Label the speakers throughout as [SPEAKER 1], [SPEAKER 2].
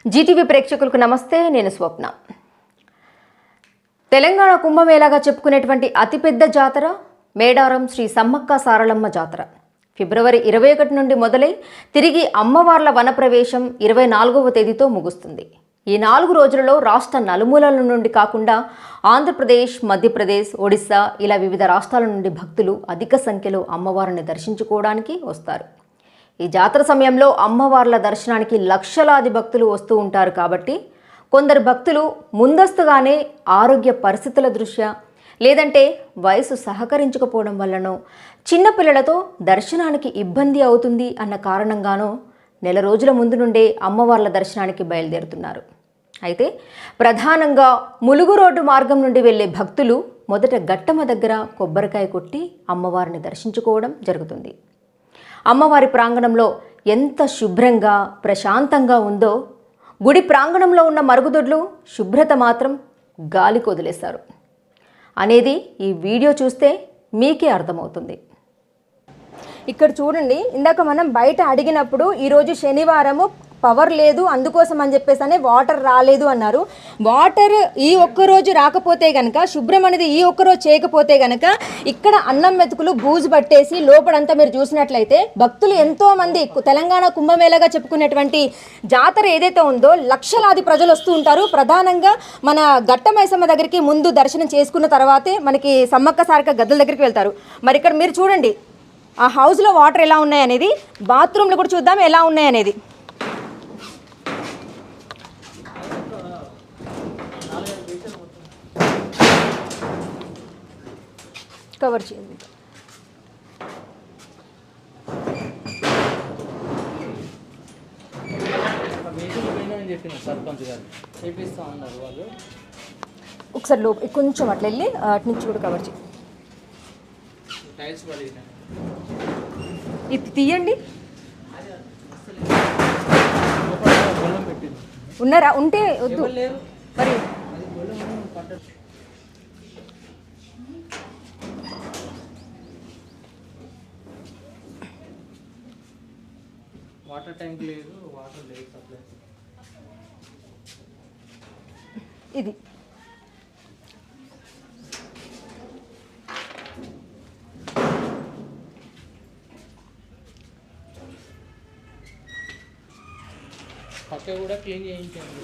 [SPEAKER 1] Zee TV ప్రేక్షకులకు నమస్తే. నేను స్వప్న. తెలంగాణ కుంభమేళాగా చెప్పుకునేటువంటి అతిపెద్ద జాతర మేడారం శ్రీ సమ్మక్క సారలమ్మ జాతర ఫిబ్రవరి 21 నుండి మొదలై తిరిగి అమ్మవార్ల వనప్రవేశం 24వ తేదీతో ముగుస్తుంది. ఈ 4 రోజులలో రాష్ట్ర నలుమూలల నుండి కాకుండా ఆంధ్రప్రదేశ్, మధ్యప్రదేశ్, ఒడిశా ఇలా వివిధ రాష్ట్రాల నుండి భక్తులు అధిక సంఖ్యలో అమ్మవారిని దర్శించుకోవడానికి వస్తారు. ఈ జాతర సమయంలో అమ్మవార్ల దర్శనానికి లక్షలాది భక్తులు వస్తూ ఉంటారు. కాబట్టి కొందరు భక్తులు ముందస్తుగానే ఆరోగ్య పరిస్థితుల దృష్ట్యా లేదంటే వయసు సహకరించకపోవడం వల్లనో చిన్నపిల్లలతో దర్శనానికి ఇబ్బంది అవుతుంది అన్న కారణంగానో నెల రోజుల ముందు నుండే అమ్మవార్ల దర్శనానికి బయలుదేరుతున్నారు. అయితే ప్రధానంగా ములుగు రోడ్డు మార్గం నుండి వెళ్ళే భక్తులు మొదట గట్టమ్మ దగ్గర కొబ్బరికాయ కొట్టి అమ్మవారిని దర్శించుకోవడం జరుగుతుంది. అమ్మవారి ప్రాంగణంలో ఎంత శుభ్రంగా ప్రశాంతంగా ఉందో గుడి ప్రాంగణంలో ఉన్న మరుగుదొడ్లు శుభ్రత మాత్రం గాలికి వదిలేశారు అనేది ఈ వీడియో చూస్తే మీకే అర్థమవుతుంది. ఇక్కడ చూడండి, ఇందాక మనం బయట అడిగినప్పుడు ఈరోజు శనివారము పవర్ లేదు, అందుకోసం అని చెప్పేసి వాటర్ రాలేదు అన్నారు. వాటర్ ఈ ఒక్కరోజు రాకపోతే కనుక, శుభ్రం అనేది ఈ ఒక్కరోజు చేయకపోతే కనుక ఇక్కడ అన్నం మెతుకులు బూజు పట్టేసి లోపలంతా మీరు చూసినట్లయితే భక్తులు ఎంతోమంది తెలంగాణ కుంభమేళాగా చెప్పుకునేటువంటి జాతర ఏదైతే ఉందో లక్షలాది ప్రజలు వస్తూ ఉంటారు. ప్రధానంగా మన గట్టమైసమ్మ దగ్గరికి ముందు దర్శనం చేసుకున్న తర్వాతే మనకి సమ్మక్క సారక్క గద్దెల దగ్గరికి వెళ్తారు. మరి ఇక్కడ మీరు చూడండి, ఆ హౌస్లో వాటర్ ఎలా ఉన్నాయనేది, బాత్రూంలో కూడా చూద్దాం ఎలా ఉన్నాయనేది. కవర్ చేయండి. ఒకసారి లోపల కొంచెం అట్లా వెళ్ళి అటు నుంచి కూడా కవర్ చేయండి. ఇది తీయండి. ఉన్నారా? ఉంటే వద్దు మరి.
[SPEAKER 2] వాటర్ ట్యాంక్ లేదు, వాటర్ లేదు సప్లై.
[SPEAKER 1] ఇది
[SPEAKER 2] పక్క కూడా క్లీన్ చేయించండి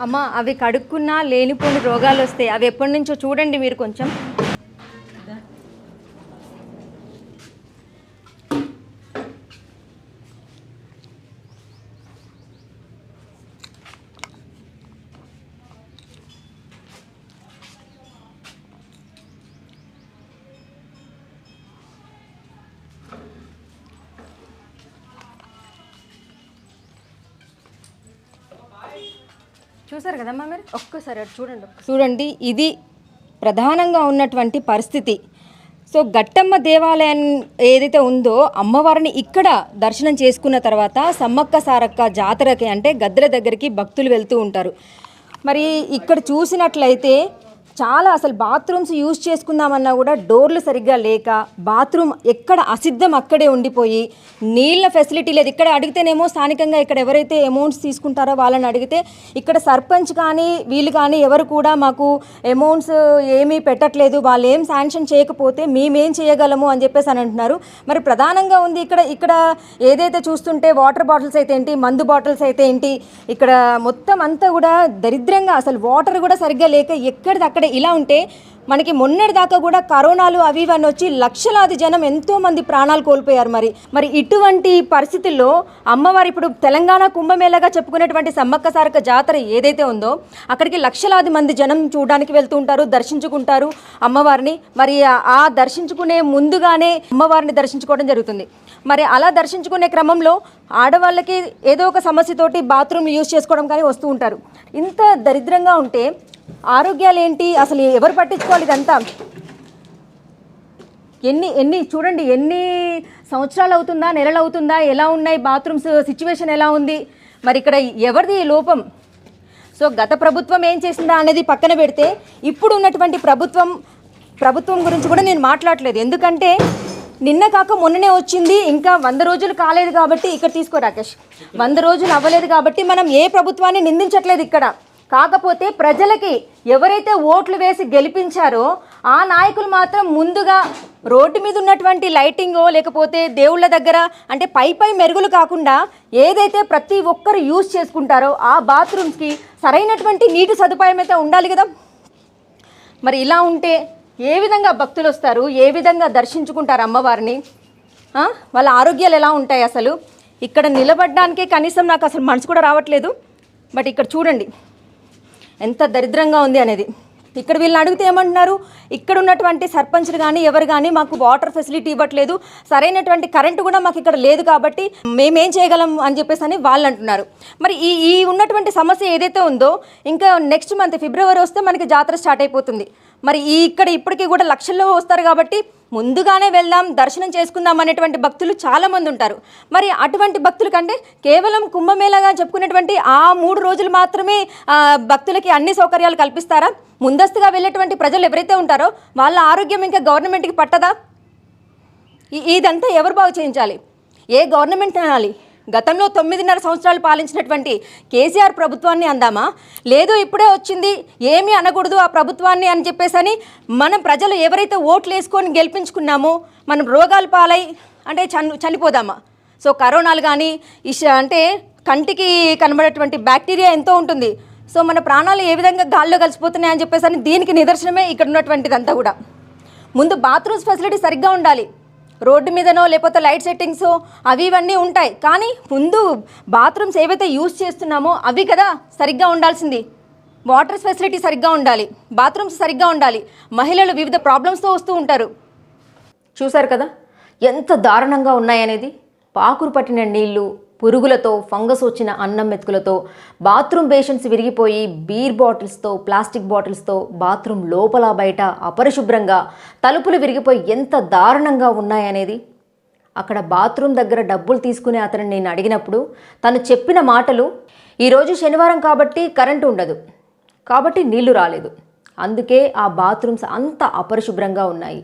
[SPEAKER 1] అమ్మ. అవి కడుక్కున్నా లేనిపోని రోగాలు వస్తాయి. అవి ఎప్పటి నుంచో చూడండి మీరు కొంచెం. చూసారు కదమ్మా మీరు? ఒక్కసారి అటు చూడండి. ఇది ప్రధానంగా ఉన్నటువంటి పరిస్థితి. సో గట్టమ్మ దేవాలయం ఏదైతే ఉందో అమ్మవారిని ఇక్కడ దర్శనం చేసుకున్న తర్వాత సమ్మక్క సారక్క జాతరకి అంటే గద్దెల దగ్గరికి భక్తులు వెళ్తూ ఉంటారు. మరి ఇక్కడ చూసినట్లయితే చాలా అసలు బాత్రూమ్స్ యూజ్ చేసుకుందామన్నా కూడా డోర్లు సరిగ్గా లేక, బాత్రూమ్ ఎక్కడ అసిద్ధం అక్కడే ఉండిపోయి, నీళ్ళ ఫెసిలిటీ లేదు. ఇక్కడ అడిగితేనేమో స్థానికంగా ఇక్కడ ఎవరైతే అమౌంట్స్ తీసుకుంటారో వాళ్ళని అడిగితే ఇక్కడ సర్పంచ్ కానీ వీళ్ళు కానీ ఎవరు కూడా మాకు అమౌంట్స్ ఏమీ పెట్టట్లేదు, వాళ్ళు ఏం శాంక్షన్ చేయకపోతే మేమేం చేయగలము అని చెప్పేసి అని అంటున్నారు. మరి ప్రధానంగా ఉంది ఇక్కడ ఏదైతే చూస్తుంటే వాటర్ బాటిల్స్ అయితే ఏంటి, మందు బాటిల్స్ అయితే ఏంటి, ఇక్కడ మొత్తం అంతా కూడా దరిద్రంగా అసలు వాటర్ కూడా సరిగ్గా లేక ఎక్కడిదక్కడ ఇలా ఉంటే మనకి మొన్నటి దాకా కూడా కరోనాలు అవి ఇవన్నీ వచ్చి లక్షలాది జనం ఎంతోమంది ప్రాణాలు కోల్పోయారు. మరి ఇటువంటి పరిస్థితుల్లో అమ్మవారి ఇప్పుడు తెలంగాణ కుంభమేళాగా చెప్పుకునేటువంటి సమ్మక్క సారక్క జాతర ఏదైతే ఉందో అక్కడికి లక్షలాది మంది జనం చూడడానికి వెళ్తూ ఉంటారు, దర్శించుకుంటారు అమ్మవారిని. మరి ఆ దర్శించుకునే ముందుగానే అమ్మవారిని దర్శించుకోవడం జరుగుతుంది. మరి అలా దర్శించుకునే క్రమంలో ఆడవాళ్ళకి ఏదో ఒక సమస్యతోటి బాత్రూమ్ యూజ్ చేసుకోవడం కానీ వస్తూ ఉంటారు. ఇంత దరిద్రంగా ఉంటే ఆరోగ్యాలు ఏంటి, అసలు ఎవరు పట్టించుకోవాలి ఇదంతా? ఎన్ని చూడండి, ఎన్ని సంవత్సరాలు అవుతుందా, నెలలు అవుతుందా, ఎలా ఉన్నాయి బాత్రూమ్స్ సిచ్యువేషన్ ఎలా ఉంది? మరి ఇక్కడ ఎవరిది లోపం? సో గత ప్రభుత్వం ఏం చేసిందా అనేది పక్కన పెడితే ఇప్పుడు ఉన్నటువంటి ప్రభుత్వం గురించి కూడా నేను మాట్లాడలేదు. ఎందుకంటే నిన్న కాక మొన్ననే వచ్చింది, ఇంకా 100 రోజులు కాలేదు కాబట్టి ఇక్కడ తీసుకో రాకేష్. 100 రోజులు అవ్వలేదు కాబట్టి మనం ఏ ప్రభుత్వాన్ని నిందించట్లేదు ఇక్కడ. కాకపోతే ప్రజలకి ఎవరైతే ఓట్లు వేసి గెలిపించారో ఆ నాయకులు మాత్రం ముందుగా రోడ్డు మీద ఉన్నటువంటి లైటింగో లేకపోతే దేవుళ్ళ దగ్గర అంటే పై మెరుగులు కాకుండా ఏదైతే ప్రతి ఒక్కరు యూజ్ చేసుకుంటారో ఆ బాత్రూమ్స్కి సరైనటువంటి నీటి సదుపాయం అయితే ఉండాలి కదా. మరి ఇలా ఉంటే ఏ విధంగా భక్తులు వస్తారు, ఏ విధంగా దర్శించుకుంటారు అమ్మవారిని? వాళ్ళ ఆరోగ్యాలు ఎలా ఉంటాయి? అసలు ఇక్కడ నిలబడడానికే కనీసం నాకు అసలు మనసు కూడా రావట్లేదు. బట్ ఇక్కడ చూడండి ఎంత దరిద్రంగా ఉంది అనేది. ఇక్కడ వీళ్ళని అడిగితే ఏమంటున్నారు, ఇక్కడ ఉన్నటువంటి సర్పంచ్లు కానీ ఎవరు కానీ మాకు వాటర్ ఫెసిలిటీ ఇవ్వట్లేదు, సరైనటువంటి కరెంటు కూడా మాకు ఇక్కడ లేదు కాబట్టి మేమేం చేయగలం అని చెప్పేసి అని వాళ్ళు అంటున్నారు. మరి ఈ ఉన్నటువంటి సమస్య ఏదైతే ఉందో ఇంకా నెక్స్ట్ మంత్ ఫిబ్రవరి వస్తే మనకి జాతర స్టార్ట్ అయిపోతుంది. మరి ఇక్కడ ఇప్పటికీ కూడా లక్షల్లో వస్తారు కాబట్టి ముందుగానే వెళ్దాం దర్శనం చేసుకుందాం అనేటువంటి భక్తులు చాలామంది ఉంటారు. మరి అటువంటి భక్తుల కంటే కేవలం కుంభమేళాగా చెప్పుకునేటువంటి ఆ 3 రోజులు మాత్రమే భక్తులకి అన్ని సౌకర్యాలు కల్పిస్తారా? ముందస్తుగా వెళ్ళేటువంటి ప్రజలు ఎవరైతే ఉంటారో వాళ్ళ ఆరోగ్యం ఇంకా గవర్నమెంట్కి పట్టదా? ఇదంతా ఎవరు బాగు చేయించాలి? ఏ గవర్నమెంట్ అనాలి? గతంలో 9.5 సంవత్సరాలు పాలించినటువంటి కేసీఆర్ ప్రభుత్వాన్ని అందామా, లేదు ఇప్పుడే వచ్చింది ఏమీ అనకూడదు ఆ ప్రభుత్వాన్ని అని చెప్పేసి మనం ప్రజలు ఎవరైతే ఓట్లు వేసుకొని గెలిపించుకున్నామో మనం రోగాల పాలై అంటే చనిపోదామా? సో కరోనాలు కానీ అంటే కంటికి కనబడేటువంటి బ్యాక్టీరియా ఎంతో ఉంటుంది. సో మన ప్రాణాలు ఏ విధంగా గాల్లో కలిసిపోతున్నాయి అని చెప్పేసి దీనికి నిదర్శనమే ఇక్కడ ఉన్నటువంటిదంతా కూడా. ముందు బాత్రూమ్స్ ఫెసిలిటీ సరిగ్గా ఉండాలి. రోడ్డు మీదనో లేకపోతే లైట్ సెట్టింగ్స్ అవి ఇవన్నీ ఉంటాయి, కానీ ముందు బాత్రూమ్స్ ఏవైతే యూజ్ చేస్తున్నామో అవి కదా సరిగ్గా ఉండాల్సింది. వాటర్ ఫెసిలిటీ సరిగ్గా ఉండాలి, బాత్రూమ్స్ సరిగ్గా ఉండాలి. మహిళలు వివిధ ప్రాబ్లమ్స్తో వస్తూ ఉంటారు. చూశారు కదా ఎంత దారుణంగా ఉన్నాయనేది. పాకురు పట్టిన నీళ్లు, పురుగులతో, ఫంగస్ వచ్చిన అన్నం మెతుకులతో, బాత్రూమ్ బేషన్స్ విరిగిపోయి బీర్ బాటిల్స్తో, ప్లాస్టిక్ బాటిల్స్తో బాత్రూమ్ లోపల బయట అపరిశుభ్రంగా తలుపులు విరిగిపోయి ఎంత దారుణంగా ఉన్నాయనేది. అక్కడ బాత్రూమ్ దగ్గర డబ్బులు తీసుకునే అతను నేను అడిగినప్పుడు తను చెప్పిన మాటలు, ఈరోజు శనివారం కాబట్టి కరెంటు ఉండదు కాబట్టి నీళ్లు రాలేదు, అందుకే ఆ బాత్రూమ్స్ అంత అపరిశుభ్రంగా ఉన్నాయి,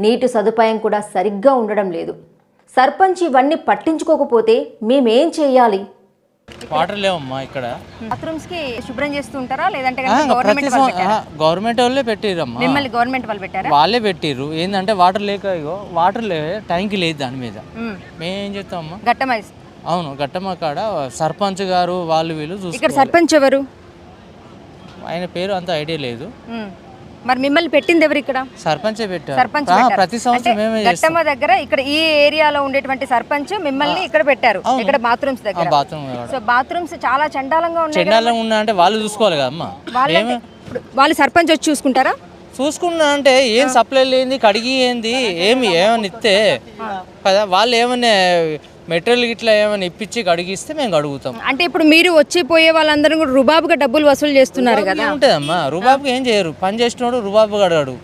[SPEAKER 1] నీటి సదుపాయం కూడా సరిగ్గా ఉండడం లేదు, సర్పంచ్ ఇవన్నీ పట్టించుకోకపోతే మేమేం చేయాలి?
[SPEAKER 3] వాటర్ లేవమ్మా ఇక్కడ.
[SPEAKER 1] బాత్రూమ్స్ కి శుభ్రం చేస్తూ ఉంటారా లేదంటే
[SPEAKER 3] గవర్నమెంట్ వాళ్ళే పెట్టిరమ్మా.
[SPEAKER 1] మిమ్మల్ని గవర్నమెంట్ వాళ్ళు పెట్టారా?
[SPEAKER 3] వాళ్ళే పెట్టిర్రు. ఏంటంటే వాటర్ లేక వాటర్ ట్యాంక్ లేదు దాని మీద. మేమేం చేస్తామమ్మా?
[SPEAKER 1] గట్టమ్మ.
[SPEAKER 3] అవును, గట్టమ్మ కాడ సర్పంచ్ గారు వాళ్ళు వీళ్ళు చూస్తారు.
[SPEAKER 1] ఇక్కడ సర్పంచ్ ఎవరు?
[SPEAKER 3] ఆయన పేరు అంత ఐడియా లేదు.
[SPEAKER 1] మరి మిమ్మల్ని పెట్టింది ఎవరు? ఇక్కడ
[SPEAKER 3] సర్పంచే పెట్టారు.
[SPEAKER 1] సర్పంచ్
[SPEAKER 3] ప్రతి సంవత్సరం మేమే చేస్తాం.
[SPEAKER 1] గట్టమ్మ దగ్గర ఇక్కడ ఈ ఏరియాలో ఉండేటువంటి సర్పంచ్ మిమ్మల్ని ఇక్కడ పెట్టారు, ఇక్కడ బాత్రూమ్స్ దగ్గర. సో బాత్రూమ్స్ చాలా చండాలంగా ఉన్నాయి.
[SPEAKER 3] చండాలంగా ఉన్నా అంటే వాళ్ళు చూసుకోవాలి కదమ్మా.
[SPEAKER 1] వాళ్ళు సర్పంచ్ వచ్చి చూసుకుంటారా?
[SPEAKER 3] చూసుకున్నా అంటే ఏం సప్లై లేని కడిగి ఏంది ఏమని ఇస్తే కదా, వాళ్ళు ఏమన్నా మెటీరియల్ ఇట్లా ఏమైనా ఇప్పించి కడిగిస్తే మేము కడుగుతాం.
[SPEAKER 1] అంటే ఇప్పుడు మీరు వచ్చిపోయే వాళ్ళందరూ కూడా రుబాబుగా డబ్బులు వసూలు చేస్తున్నారు కదా?
[SPEAKER 3] ఉంటుందమ్మా, రుబాబుగా ఏం చేయరు. పని చేసినోడు రుబాబుగా అడగాడు.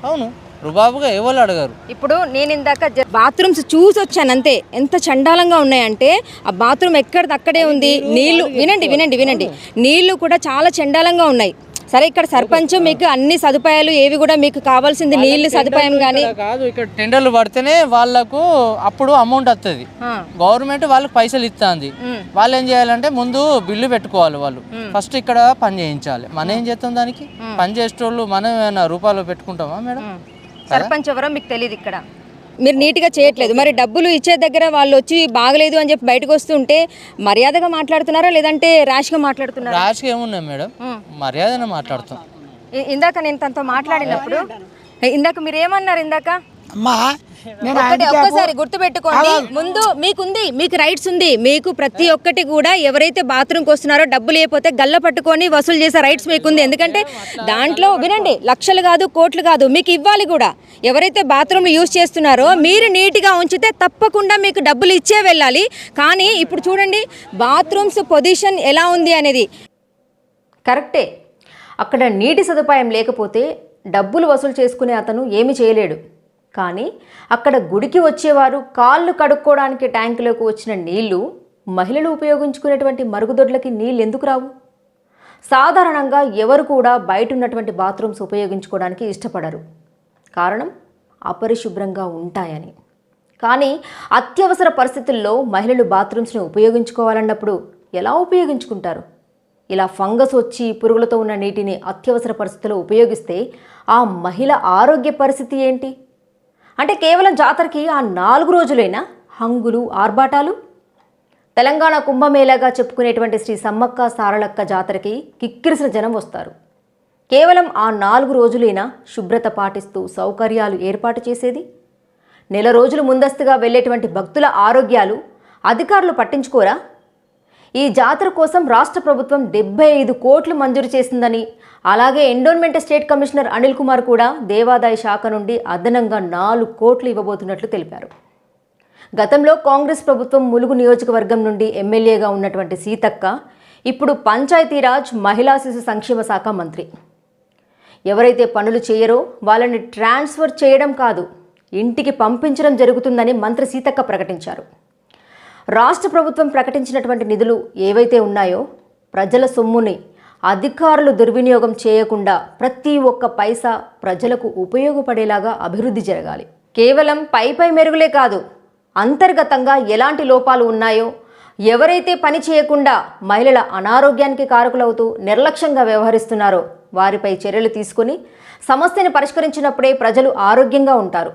[SPEAKER 3] అవును, రుబాబుగా ఎవరు అడగారు.
[SPEAKER 1] ఇప్పుడు నేను ఇందాక బాత్రూమ్స్ చూసి వచ్చాను అంతే. ఎంత చండాలంగా ఉన్నాయంటే ఆ బాత్రూమ్ ఎక్కడిదక్కడే ఉంది. నీళ్లు వినండి వినండి వినండి నీళ్లు కూడా చాలా చండాలంగా ఉన్నాయి. సరే ఇక్కడ సర్పంచ్ మీకు అన్ని సదుపాయాలు ఏవి కూడా మీకు కావాల్సింది నీళ్లు సదుపాయం కానీ
[SPEAKER 3] కాదు. ఇక్కడ టెండర్లు పడితేనే వాళ్ళకు అప్పుడు అమౌంట్ వస్తుంది. గవర్నమెంట్ వాళ్ళకి పైసలు ఇస్తుంది. వాళ్ళు ఏం చేయాలంటే ముందు బిల్లు పెట్టుకోవాలి. వాళ్ళు ఫస్ట్ ఇక్కడ పని చేయించాలి. మనం ఏం చేస్తాం దానికి? పని చేసేటోళ్ళు మనం ఏమైనా రూపాయలు పెట్టుకుంటామా మేడం?
[SPEAKER 1] సర్పంచ్ ఎవరో మీకు తెలియదు. ఇక్కడ మీరు నీట్గా చేయట్లేదు. మరి డబ్బులు ఇచ్చే దగ్గర వాళ్ళు వచ్చి బాగలేదు అని చెప్పి బయటకు వస్తుంటే మర్యాదగా మాట్లాడుతున్నారా లేదంటే ర్యాష్గా మాట్లాడుతున్నారా?
[SPEAKER 3] ర్యాష్గా ఏమున్నాయి మేడం, మర్యాదనే మాట్లాడుతాం.
[SPEAKER 1] ఇందాక నేను తనతో మాట్లాడినప్పుడు ఇందాక మీరు ఏమన్నారు? ఇందాక ఒక్కసారి గుర్తుపెట్టుకోండి, ముందు మీకు రైట్స్ ఉంది. మీకు ప్రతి ఒక్కటి కూడా ఎవరైతే బాత్రూమ్కి వస్తున్నారో డబ్బులు లేకపోతే గల్ల పట్టుకొని వసూలు చేసే రైట్స్ మీకుంది. ఎందుకంటే దాంట్లో వినండి లక్షలు కాదు కోట్లు కాదు మీకు ఇవ్వాలి కూడా. ఎవరైతే బాత్రూమ్లు యూజ్ చేస్తున్నారో మీరు నీట్గా ఉంచితే తప్పకుండా మీకు డబ్బులు ఇచ్చే వెళ్ళాలి. కానీ ఇప్పుడు చూడండి బాత్రూమ్స్ పొజిషన్ ఎలా ఉంది అనేది. కరెక్టే, అక్కడ నీటి సదుపాయం లేకపోతే డబ్బులు వసూలు చేసుకునే అతను ఏమి చేయలేడు. కానీ అక్కడ గుడికి వచ్చేవారు కాళ్ళు కడుక్కోవడానికి ట్యాంకులోకి వచ్చిన నీళ్లు మహిళలు ఉపయోగించుకునేటువంటి మరుగుదొడ్లకి నీళ్ళు ఎందుకు రావు? సాధారణంగా ఎవరు కూడా బయట ఉన్నటువంటి బాత్రూమ్స్ ఉపయోగించుకోవడానికి ఇష్టపడరు. కారణం అపరిశుభ్రంగా ఉంటాయని. కానీ అత్యవసర పరిస్థితుల్లో మహిళలు బాత్రూమ్స్ని ఉపయోగించుకోవాలన్నప్పుడు ఎలా ఉపయోగించుకుంటారు? ఇలా ఫంగస్ వచ్చి పురుగులతో ఉన్న నీటిని అత్యవసర పరిస్థితుల్లో ఉపయోగిస్తే ఆ మహిళ ఆరోగ్య పరిస్థితి ఏంటి? అంటే కేవలం జాతరకి ఆ 4 రోజులైనా హంగులు ఆర్భాటాలు? తెలంగాణ కుంభమేళాగా చెప్పుకునేటువంటి శ్రీ సమ్మక్క సారళక్క జాతరకి కిక్కిరిసిన జనం వస్తారు. కేవలం ఆ 4 రోజులైనా శుభ్రత పాటిస్తూ సౌకర్యాలు ఏర్పాటు చేసేది? నెల రోజులు ముందస్తుగా వెళ్ళేటువంటి భక్తుల ఆరోగ్యాలు అధికారులు పట్టించుకోరా? ఈ జాతర కోసం రాష్ట్ర ప్రభుత్వం 75 కోట్లు మంజూరు చేసిందని, అలాగే endowment state commissioner Anil Kumar కూడా దేవాదాయ శాఖ నుండి అదనంగా 4 కోట్లు ఇవ్వబోతున్నట్లు తెలిపారు. గతంలో కాంగ్రెస్ ప్రభుత్వం ములుగు నియోజకవర్గం నుండి ఎమ్మెల్యేగా ఉన్నటువంటి సీతక్క ఇప్పుడు పంచాయతీరాజ్ మహిళా శిశు సంక్షేమ శాఖ మంత్రి. ఎవరైతే పనులు చేయరో వాళ్ళని ట్రాన్స్ఫర్ చేయడం కాదు, ఇంటికి పంపించడం జరుగుతుందని మంత్రి సీతక్క ప్రకటించారు. రాష్ట్ర ప్రభుత్వం ప్రకటించినటువంటి నిధులు ఏవైతే ఉన్నాయో ప్రజల సొమ్ముని అధికారులు దుర్వినియోగం చేయకుండా ప్రతి ఒక్క పైసా ప్రజలకు ఉపయోగపడేలాగా అభివృద్ధి జరగాలి. కేవలం పై మెరుగులే కాదు, అంతర్గతంగా ఎలాంటి లోపాలు ఉన్నాయో, ఎవరైతే పని చేయకుండా మహిళల అనారోగ్యానికి కారకులవుతూ నిర్లక్ష్యంగా వ్యవహరిస్తున్నారో వారిపై చర్యలు తీసుకుని సమస్యను పరిష్కరించినప్పుడే ప్రజలు ఆరోగ్యంగా ఉంటారు.